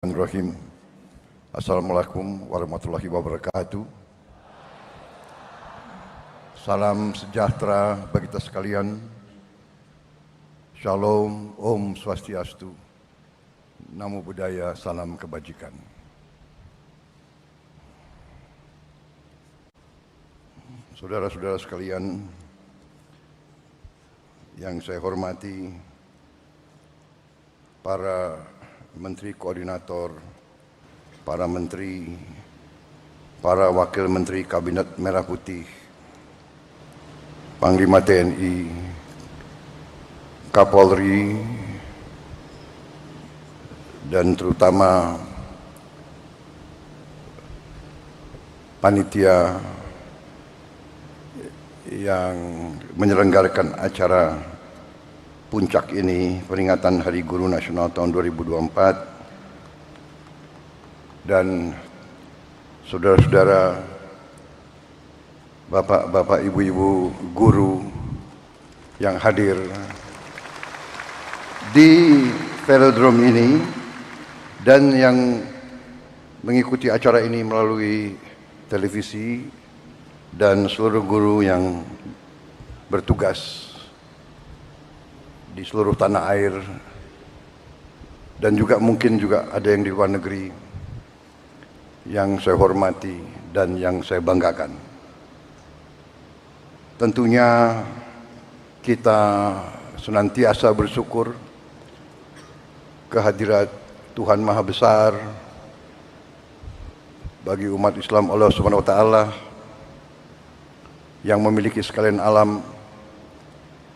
Bismillahirrahmanirrahim. Assalamualaikum warahmatullahi wabarakatuh. Salam sejahtera bagi kita sekalian. Shalom, Om Swastiastu. Namo Buddhaya, salam kebajikan. Saudara-saudara sekalian yang saya hormati, para Menteri Koordinator, para Menteri, para Wakil Menteri Kabinet Merah Putih, Panglima TNI, Kapolri, dan terutama panitia yang menyelenggarakan acara puncak ini, peringatan Hari Guru Nasional tahun 2024, dan saudara-saudara, bapak-bapak, ibu-ibu guru yang hadir di velodrome ini dan yang mengikuti acara ini melalui televisi, dan seluruh guru yang bertugas di seluruh tanah air, dan juga mungkin juga ada yang di luar negeri yang saya hormati dan yang saya banggakan. Tentunya kita senantiasa bersyukur kehadirat Tuhan Maha Besar bagi umat Islam, Allah Subhanahu wa Ta'ala, yang memiliki sekalian alam.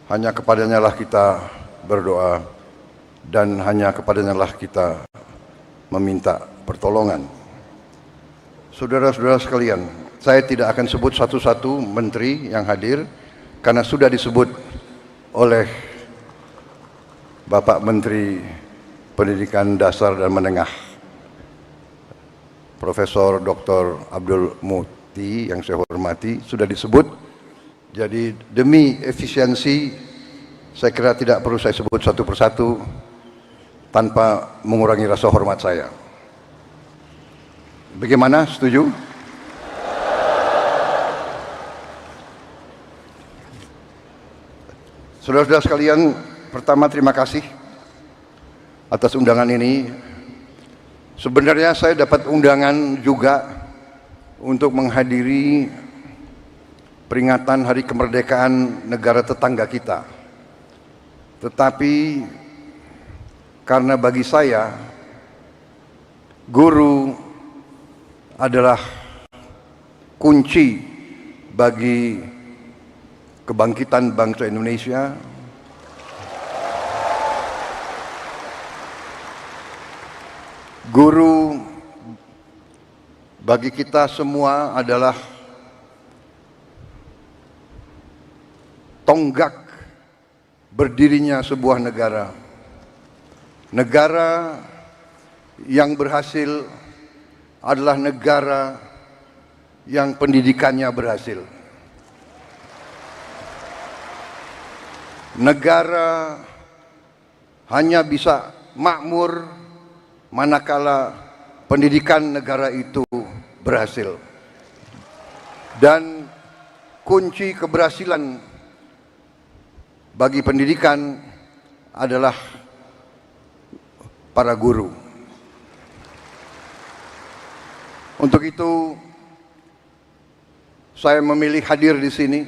Hanya kepadanya lah kita berdoa, dan hanya kepadanya lah kita meminta pertolongan. Saudara-saudara sekalian, saya tidak akan sebut satu-satu menteri yang hadir, karena sudah disebut oleh Bapak Menteri Pendidikan Dasar dan Menengah, Profesor Dr. Abdul Muti, yang saya hormati, sudah disebut. Jadi demi efisiensi, saya kira tidak perlu saya sebut satu persatu tanpa mengurangi rasa hormat saya. Bagaimana? Setuju? Saudara-saudara sekalian, pertama terima kasih atas undangan ini. Sebenarnya saya dapat undangan juga untuk menghadiri peringatan Hari Kemerdekaan negara tetangga kita. Tetapi karena bagi saya guru adalah kunci bagi kebangkitan bangsa Indonesia, guru bagi kita semua adalah tonggak berdirinya sebuah negara. Negara yang berhasil adalah negara yang pendidikannya berhasil. Negara hanya bisa makmur manakala pendidikan negara itu berhasil. Dan kunci keberhasilan bagi pendidikan adalah para guru. Untuk itu, saya memilih hadir di sini,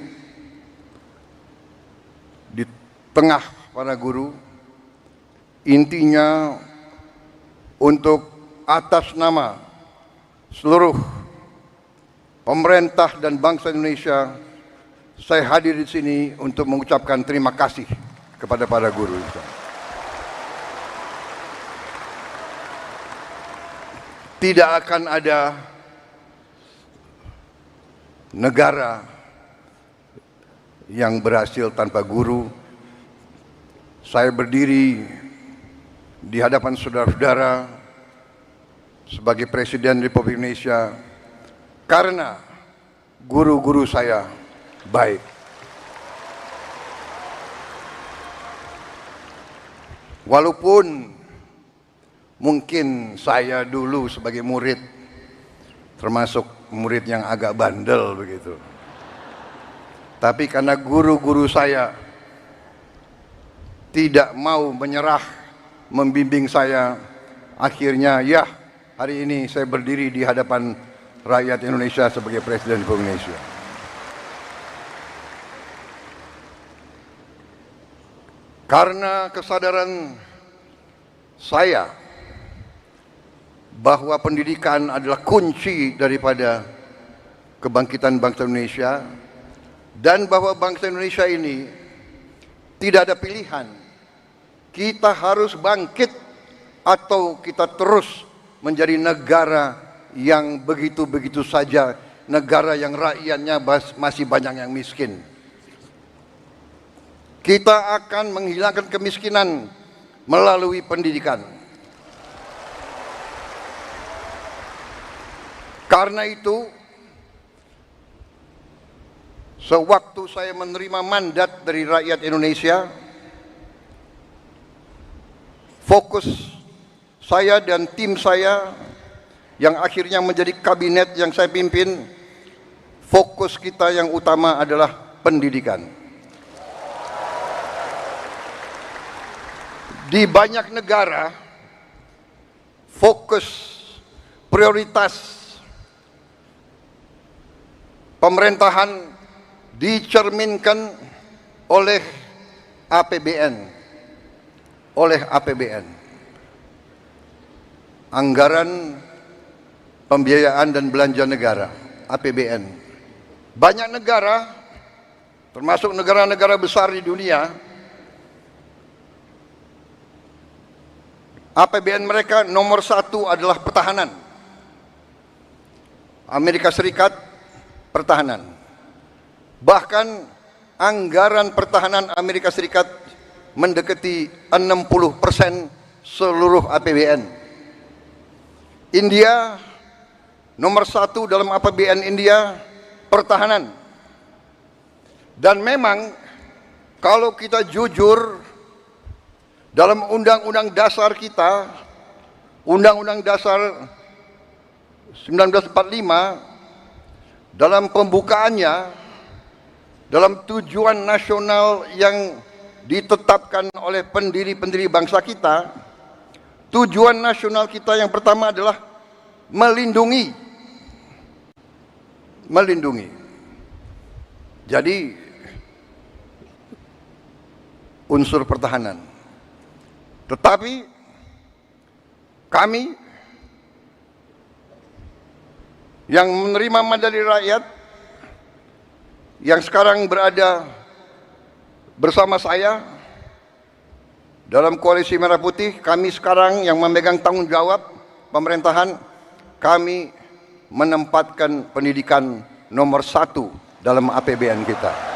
di tengah para guru, intinya untuk atas nama seluruh pemerintah dan bangsa Indonesia, saya hadir di sini untuk mengucapkan terima kasih kepada para guru. Tidak akan ada negara yang berhasil tanpa guru. Saya berdiri di hadapan saudara-saudara sebagai Presiden Republik Indonesia karena guru-guru saya baik. Walaupun Mungkin saya dulu sebagai murid, termasuk murid yang agak bandel begitu. Tapi karena guru-guru saya tidak mau menyerah, membimbing saya, akhirnya ya hari ini saya berdiri di hadapan rakyat Indonesia sebagai Presiden Republik Indonesia. Karena kesadaran saya bahwa pendidikan adalah kunci daripada kebangkitan bangsa Indonesia, dan bahwa bangsa Indonesia ini tidak ada pilihan, kita harus bangkit atau kita terus menjadi negara yang begitu-begitu saja, negara yang rakyatnya masih banyak yang miskin. Kita akan menghilangkan kemiskinan melalui pendidikan. Karena itu, sewaktu saya menerima mandat dari rakyat Indonesia, fokus saya dan tim saya yang akhirnya menjadi kabinet yang saya pimpin, fokus kita yang utama adalah pendidikan. Di banyak negara, fokus prioritas pemerintahan dicerminkan oleh APBN, anggaran pembiayaan dan belanja negara, APBN. Banyak negara, termasuk negara-negara besar di dunia, APBN mereka nomor 1 adalah pertahanan. Amerika Serikat, pertahanan. Bahkan anggaran pertahanan Amerika Serikat mendekati 60% seluruh APBN. India, nomor 1 dalam APBN India, pertahanan. Dan memang kalau kita jujur, dalam undang-undang dasar kita, Undang-Undang Dasar 1945, dalam pembukaannya, dalam tujuan nasional yang ditetapkan oleh pendiri-pendiri bangsa kita, tujuan nasional kita yang pertama adalah melindungi. Jadi, unsur pertahanan. Tetapi kami yang menerima mandat dari rakyat, yang sekarang berada bersama saya dalam Koalisi Merah Putih, kami sekarang yang memegang tanggung jawab pemerintahan, kami menempatkan pendidikan nomor 1 dalam APBN kita.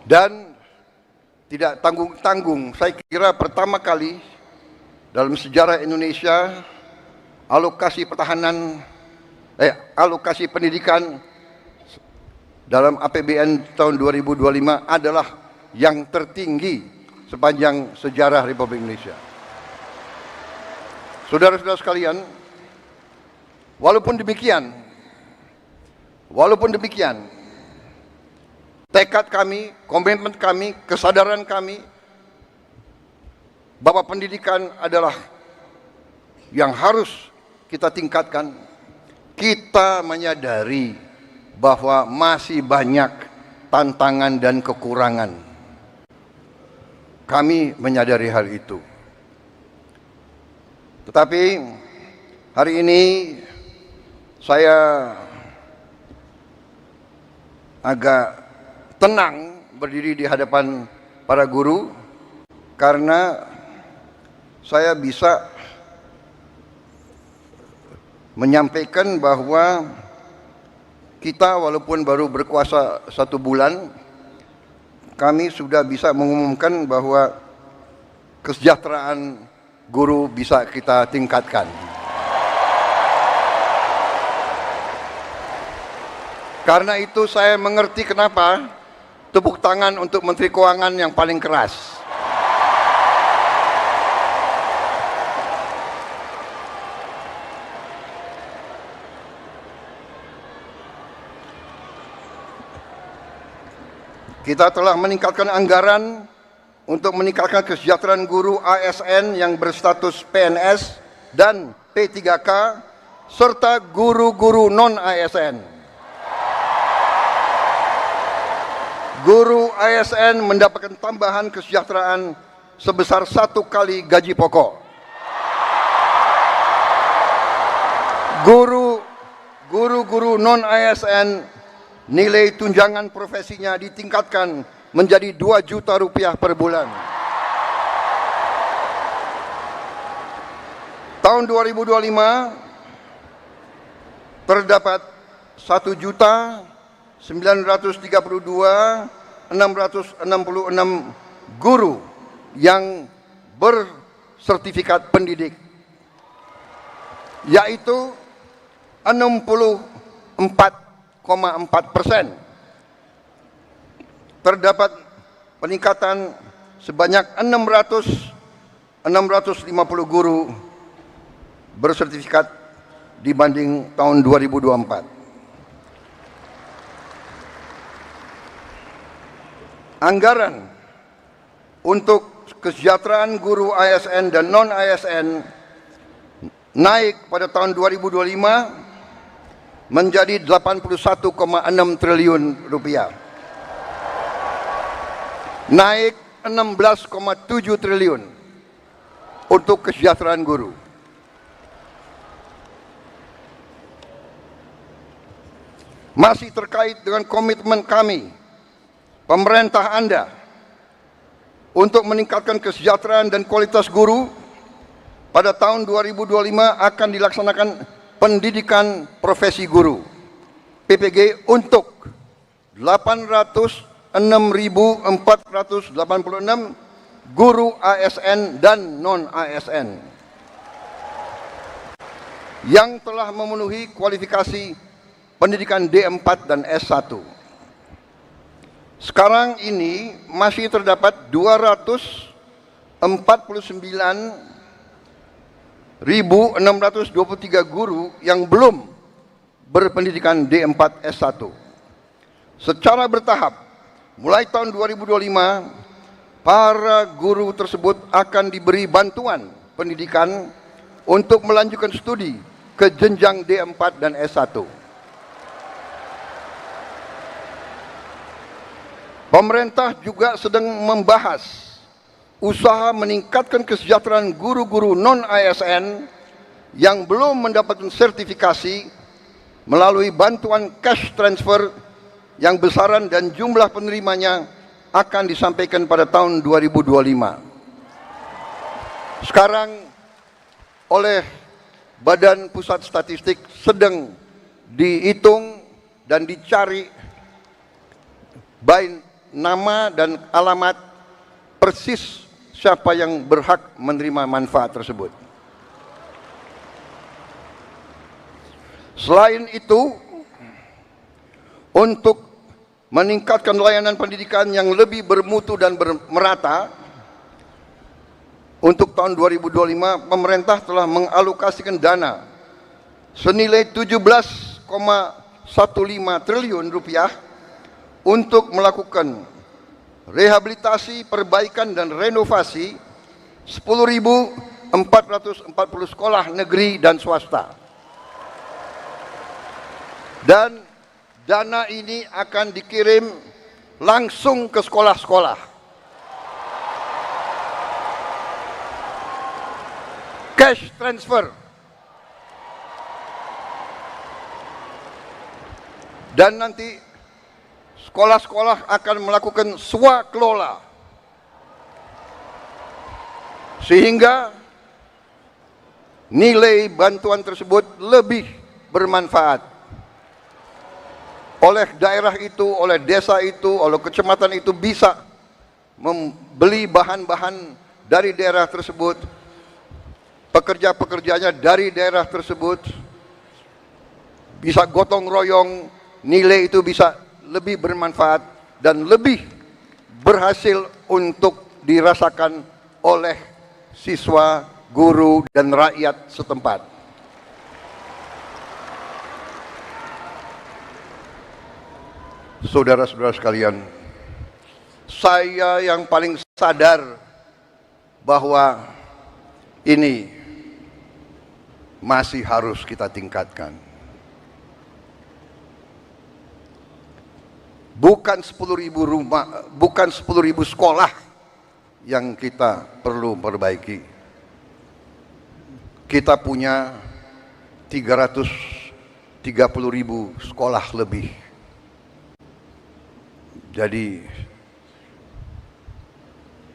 Dan tidak tanggung-tanggung, saya kira pertama kali dalam sejarah Indonesia alokasi pendidikan dalam APBN tahun 2025 adalah yang tertinggi sepanjang sejarah Republik Indonesia. Saudara-saudara sekalian, walaupun demikian, tekad kami, komitmen kami, kesadaran kami bahwa pendidikan adalah yang harus kita tingkatkan. Kita menyadari bahwa masih banyak tantangan dan kekurangan. Kami menyadari hal itu. Tetapi hari ini saya agak tenang berdiri di hadapan para guru karena saya bisa menyampaikan bahwa kita walaupun baru berkuasa 1 bulan, kami sudah bisa mengumumkan bahwa kesejahteraan guru bisa kita tingkatkan. Karena itu saya mengerti kenapa Tepuk tangan untuk Menteri Keuangan yang paling keras. Kita telah meningkatkan anggaran untuk meningkatkan kesejahteraan guru ASN yang berstatus PNS dan P3K serta guru-guru non-ASN. Guru ASN mendapatkan tambahan kesejahteraan sebesar 1 kali gaji pokok. Guru-guru non-ASN nilai tunjangan profesinya ditingkatkan menjadi 2 juta rupiah per bulan. Tahun 2025 terdapat 1.932.666 guru yang bersertifikat pendidik, yaitu 64,4%. Terdapat peningkatan sebanyak 650 guru bersertifikat dibanding tahun 2024. Anggaran untuk kesejahteraan guru ASN dan non-ASN naik pada tahun 2025 menjadi 81,6 triliun rupiah. Naik 16,7 triliun untuk kesejahteraan guru. Masih terkait dengan komitmen kami, pemerintah Anda, untuk meningkatkan kesejahteraan dan kualitas guru, pada tahun 2025 akan dilaksanakan pendidikan profesi guru PPG untuk 806.486 guru ASN dan non-ASN yang telah memenuhi kualifikasi pendidikan D4 dan S1. Sekarang ini masih terdapat 249.623 guru yang belum berpendidikan D4 S1. Secara bertahap, mulai tahun 2025, para guru tersebut akan diberi bantuan pendidikan untuk melanjutkan studi ke jenjang D4 dan S1. Pemerintah juga sedang membahas usaha meningkatkan kesejahteraan guru-guru non-ASN yang belum mendapatkan sertifikasi melalui bantuan cash transfer yang besaran dan jumlah penerimanya akan disampaikan pada tahun 2025. Sekarang oleh Badan Pusat Statistik sedang dihitung dan dicari baik nama dan alamat persis siapa yang berhak menerima manfaat tersebut. Selain itu, untuk meningkatkan layanan pendidikan yang lebih bermutu dan merata, untuk tahun 2025 pemerintah telah mengalokasikan dana senilai 17,15 triliun rupiah untuk melakukan rehabilitasi, perbaikan dan renovasi 10.440 sekolah negeri dan swasta. Dan dana ini akan dikirim langsung ke sekolah-sekolah. Cash transfer. Dan nanti sekolah-sekolah akan melakukan swakelola, sehingga nilai bantuan tersebut lebih bermanfaat oleh daerah itu, oleh desa itu, oleh kecamatan itu, bisa membeli bahan-bahan dari daerah tersebut, pekerja-pekerjanya dari daerah tersebut, bisa gotong royong, nilai itu bisa lebih bermanfaat dan lebih berhasil untuk dirasakan oleh siswa, guru, dan rakyat setempat. Saudara-saudara sekalian, saya yang paling sadar bahwa ini masih harus kita tingkatkan. Bukan 10.000 rumah, bukan 10.000 sekolah yang kita perlu perbaiki. Kita punya 330.000 sekolah lebih. Jadi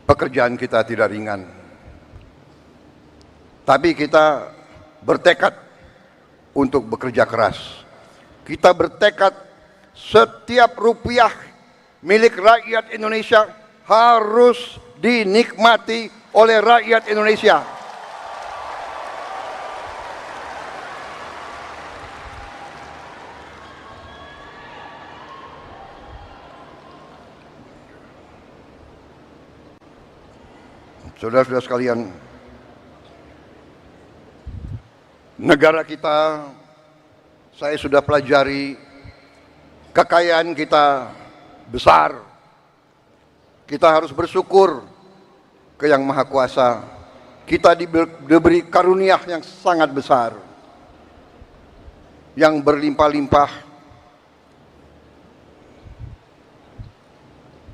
pekerjaan kita tidak ringan. Tapi kita bertekad untuk bekerja keras. Kita bertekad setiap rupiah milik rakyat Indonesia harus dinikmati oleh rakyat Indonesia. Saudara-saudara sekalian, negara kita, saya sudah pelajari, kekayaan kita besar. Kita harus bersyukur ke Yang Maha Kuasa. Kita diberi karunia yang sangat besar, yang berlimpah-limpah.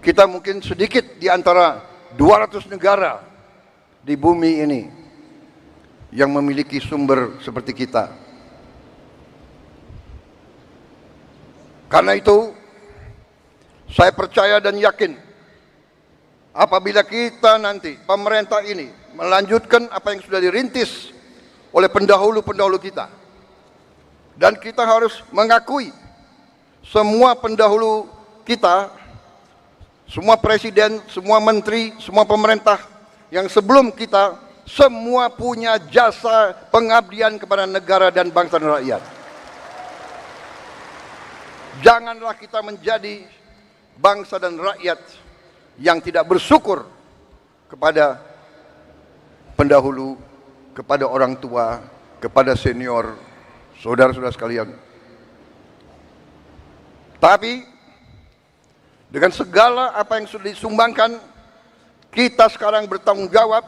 Kita mungkin sedikit di antara 200 negara di bumi ini yang memiliki sumber seperti kita. Karena itu, saya percaya dan yakin apabila kita nanti, pemerintah ini, melanjutkan apa yang sudah dirintis oleh pendahulu-pendahulu kita. Dan kita harus mengakui semua pendahulu kita, semua presiden, semua menteri, semua pemerintah yang sebelum kita, semua punya jasa pengabdian kepada negara dan bangsa dan rakyat. Janganlah kita menjadi bangsa dan rakyat yang tidak bersyukur kepada pendahulu, kepada orang tua, kepada senior, saudara-saudara sekalian. Tapi dengan segala apa yang sudah disumbangkan, kita sekarang bertanggung jawab.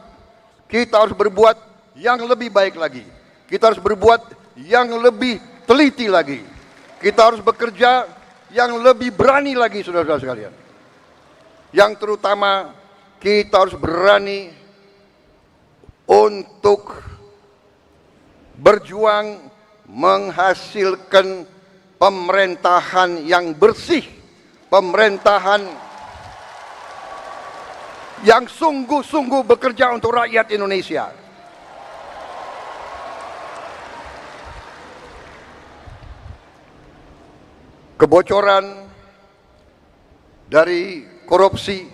Kita harus berbuat yang lebih baik lagi. Kita harus berbuat yang lebih teliti lagi. Kita harus bekerja yang lebih berani lagi, saudara-saudara sekalian. Yang terutama, kita harus berani untuk berjuang menghasilkan pemerintahan yang bersih, pemerintahan yang sungguh-sungguh bekerja untuk rakyat Indonesia. Kebocoran dari korupsi,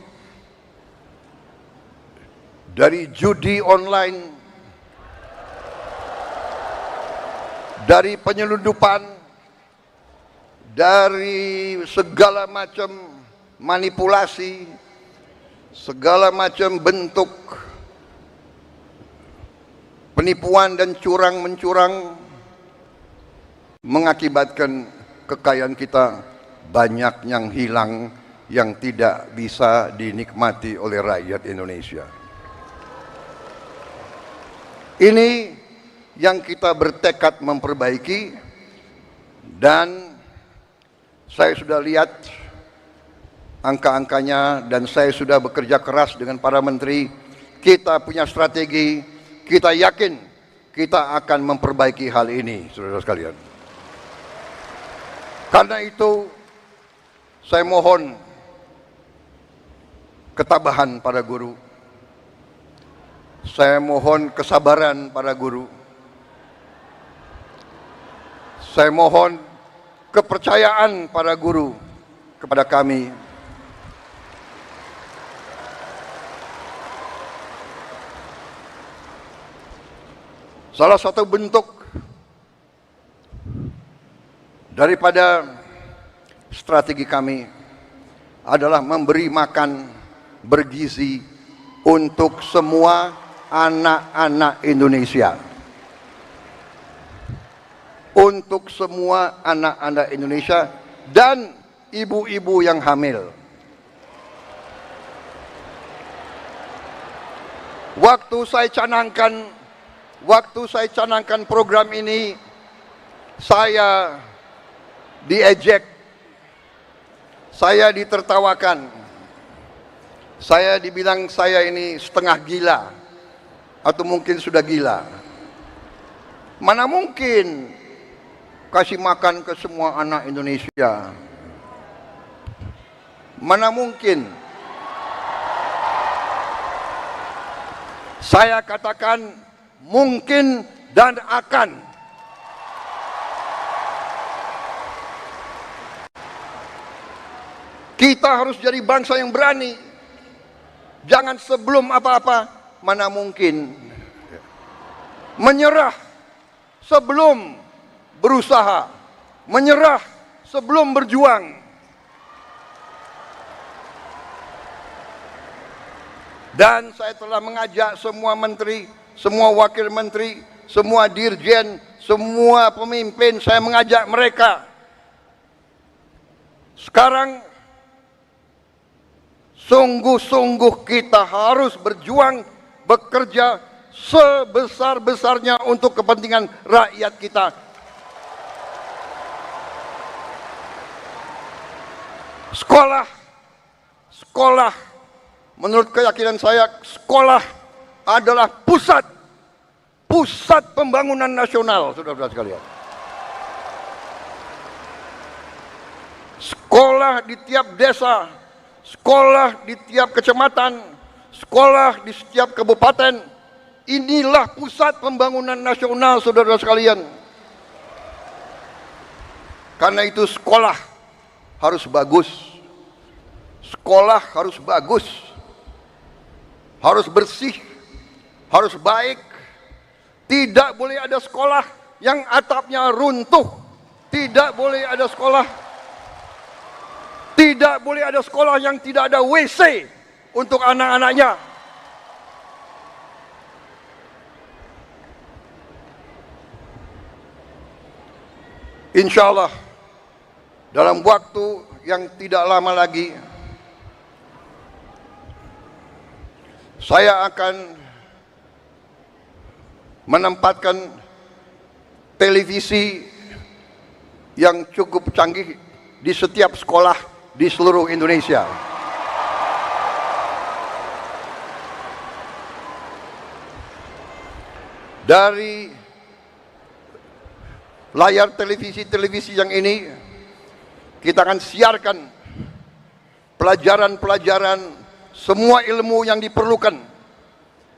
dari judi online, dari penyelundupan, dari segala macam manipulasi, segala macam bentuk penipuan dan curang-mencurang mengakibatkan kekayaan kita banyak yang hilang, yang tidak bisa dinikmati oleh rakyat Indonesia. Ini yang kita bertekad memperbaiki, dan saya sudah lihat angka-angkanya, dan saya sudah bekerja keras dengan para menteri. Kita punya strategi, kita yakin kita akan memperbaiki hal ini, saudara sekalian. Karena itu, saya mohon ketabahan para guru. Saya mohon kesabaran para guru. Saya mohon kepercayaan para guru kepada kami. Salah satu bentuk daripada strategi kami adalah memberi makan bergizi untuk semua anak-anak Indonesia. Untuk semua anak-anak Indonesia dan ibu-ibu yang hamil. Waktu saya canangkan program ini, saya diejek, saya ditertawakan, saya dibilang saya ini setengah gila atau mungkin sudah gila. Mana mungkin kasih makan ke semua anak Indonesia? Mana mungkin? Saya katakan mungkin dan akan. Kita harus jadi bangsa yang berani. Jangan sebelum apa-apa, mana mungkin menyerah sebelum berusaha, menyerah sebelum berjuang. Dan saya telah mengajak semua menteri, semua wakil menteri, semua dirjen, semua pemimpin, saya mengajak mereka. Sekarang sungguh-sungguh kita harus berjuang, bekerja sebesar-besarnya untuk kepentingan rakyat kita. Sekolah, menurut keyakinan saya, sekolah adalah pusat pembangunan nasional, saudara-saudara sekalian. Sekolah di tiap desa, sekolah di tiap kecamatan, sekolah di setiap kabupaten, inilah pusat pembangunan nasional, saudara-saudara sekalian. Karena itu sekolah harus bagus, sekolah harus bagus, harus bersih, harus baik. Tidak boleh ada sekolah yang atapnya runtuh, tidak boleh ada sekolah yang tidak ada WC untuk anak-anaknya. Insya Allah dalam waktu yang tidak lama lagi saya akan menempatkan televisi yang cukup canggih di setiap sekolah di seluruh Indonesia. Dari layar televisi yang ini kita akan siarkan pelajaran-pelajaran, semua ilmu yang diperlukan,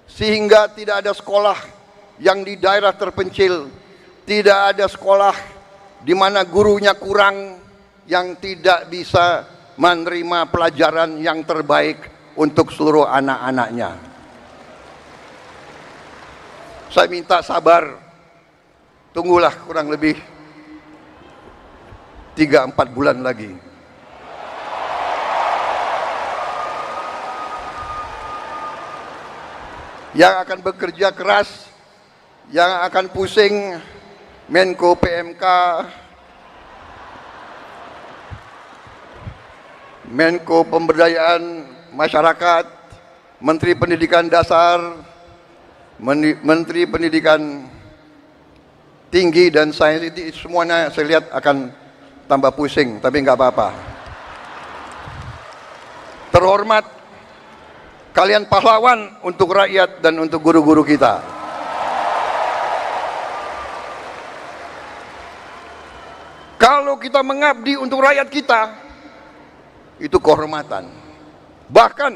sehingga tidak ada sekolah yang di daerah terpencil, tidak ada sekolah di mana gurunya kurang, yang tidak bisa menerima pelajaran yang terbaik untuk seluruh anak-anaknya. Saya minta sabar, tunggulah kurang lebih 3-4 bulan lagi. Yang akan bekerja keras, yang akan pusing, Menko PMK, Menko Pemberdayaan Masyarakat, Menteri Pendidikan Dasar, Menteri Pendidikan Tinggi dan Sains, itu semuanya saya lihat akan tambah pusing, tapi nggak apa-apa. Terhormat, kalian pahlawan untuk rakyat dan untuk guru-guru kita. Kalau kita mengabdi untuk rakyat kita, itu kehormatan. Bahkan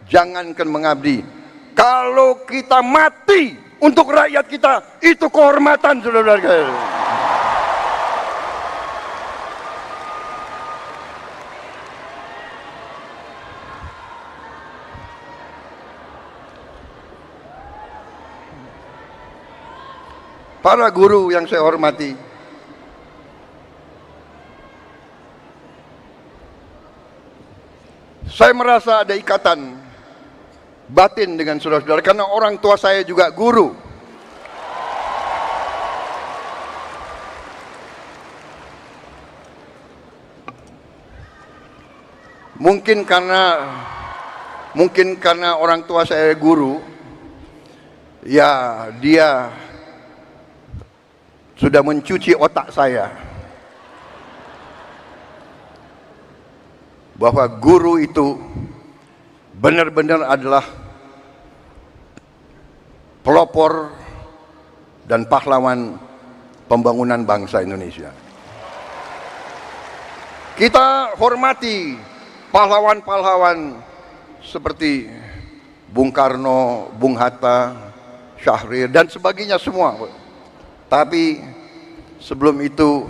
jangankan mengabdi, kalau kita mati untuk rakyat kita, itu kehormatan, saudara-saudara. Para guru yang saya hormati, Saya merasa ada ikatan batin dengan saudara-saudara karena orang tua saya juga guru. Mungkin karena orang tua saya guru, ya dia sudah mencuci otak saya bahwa guru itu benar-benar adalah pelopor dan pahlawan pembangunan bangsa Indonesia. Kita hormati pahlawan-pahlawan seperti Bung Karno, Bung Hatta, Syahrir dan sebagainya semua. Tapi sebelum itu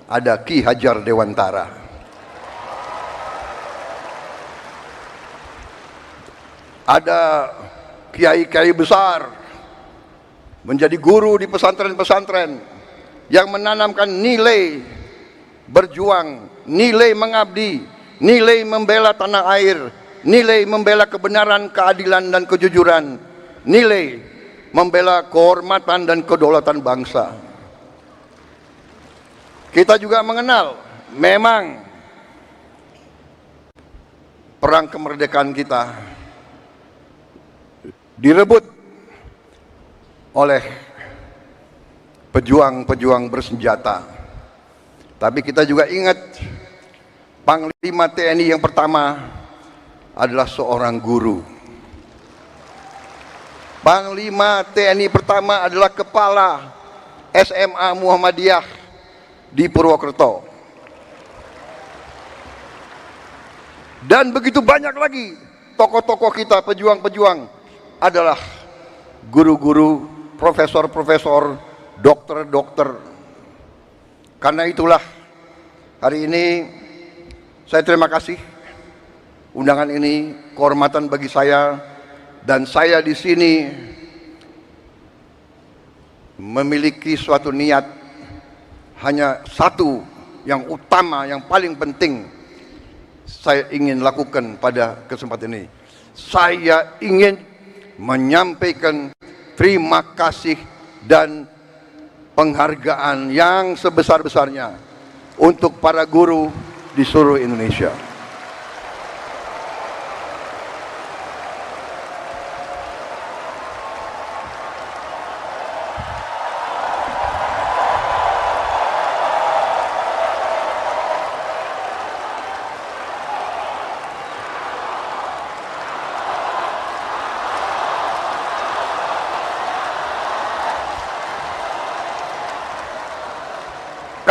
ada Ki Hajar Dewantara. Ada kiai-kiai besar menjadi guru di pesantren-pesantren yang menanamkan nilai berjuang, nilai mengabdi, nilai membela tanah air, nilai membela kebenaran, keadilan dan kejujuran, nilai membela kehormatan dan kedaulatan bangsa. Kita juga mengenal memang perang kemerdekaan kita direbut oleh pejuang-pejuang bersenjata. Tapi kita juga ingat Panglima TNI yang pertama adalah seorang guru. Panglima TNI pertama adalah kepala SMA Muhammadiyah di Purwokerto. Dan begitu banyak lagi tokoh-tokoh kita, pejuang-pejuang adalah guru-guru, profesor-profesor, dokter-dokter. Karena itulah hari ini saya terima kasih undangan ini, kehormatan bagi saya, dan saya di sini memiliki suatu niat hanya satu yang utama, yang paling penting saya ingin lakukan pada kesempatan ini. Saya ingin menyampaikan terima kasih dan penghargaan yang sebesar-besarnya untuk para guru di seluruh Indonesia.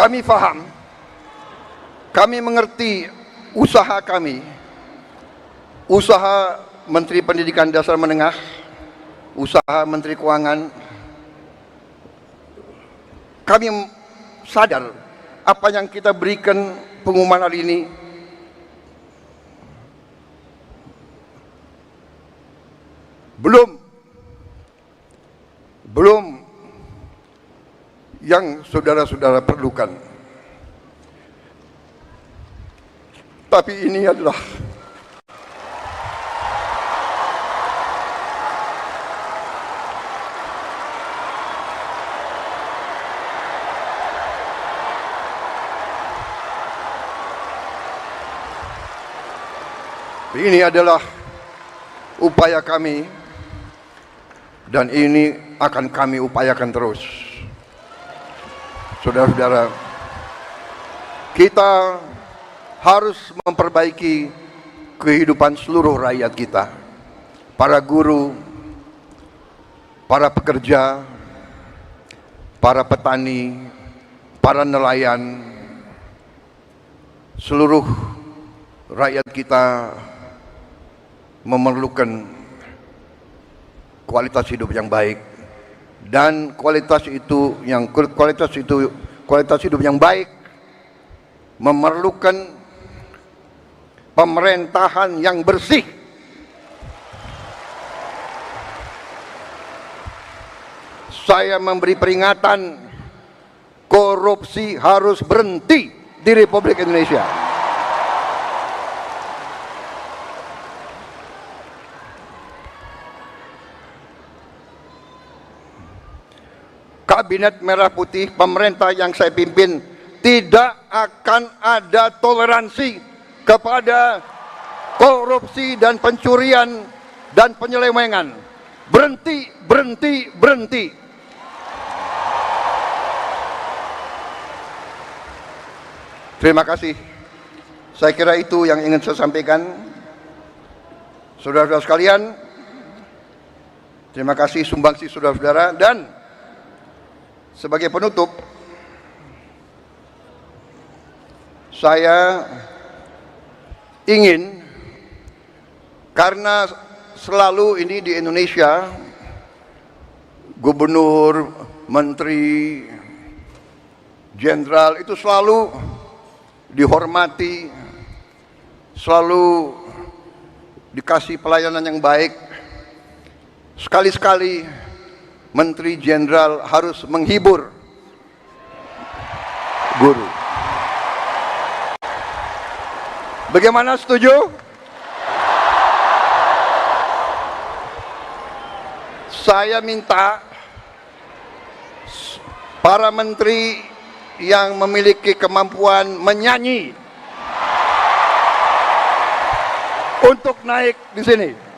Kami paham, kami mengerti usaha kami, usaha Menteri Pendidikan Dasar Menengah, usaha Menteri Keuangan. Kami sadar apa yang kita berikan pengumuman hari ini belum yang saudara-saudara perlukan. Tapi ini adalah upaya kami dan ini akan kami upayakan terus. Saudara-saudara, kita harus memperbaiki kehidupan seluruh rakyat kita. Para guru, para pekerja, para petani, para nelayan, seluruh rakyat kita memerlukan kualitas hidup yang baik. Dan kualitas hidup yang baik memerlukan pemerintahan yang bersih. Saya memberi peringatan, korupsi harus berhenti di Republik Indonesia. Kabinet Merah Putih, pemerintah yang saya pimpin, tidak akan ada toleransi kepada korupsi dan pencurian dan penyelewengan. Berhenti, berhenti, berhenti. Terima kasih. Saya kira itu yang ingin saya sampaikan. Saudara-saudara sekalian, terima kasih sumbangsi saudara-saudara, dan sebagai penutup, saya ingin, karena selalu ini di Indonesia, gubernur, menteri, jenderal itu selalu dihormati, selalu dikasih pelayanan yang baik. Sekali-sekali menteri jenderal harus menghibur guru. Bagaimana, setuju? Saya minta para menteri yang memiliki kemampuan menyanyi untuk naik di sini.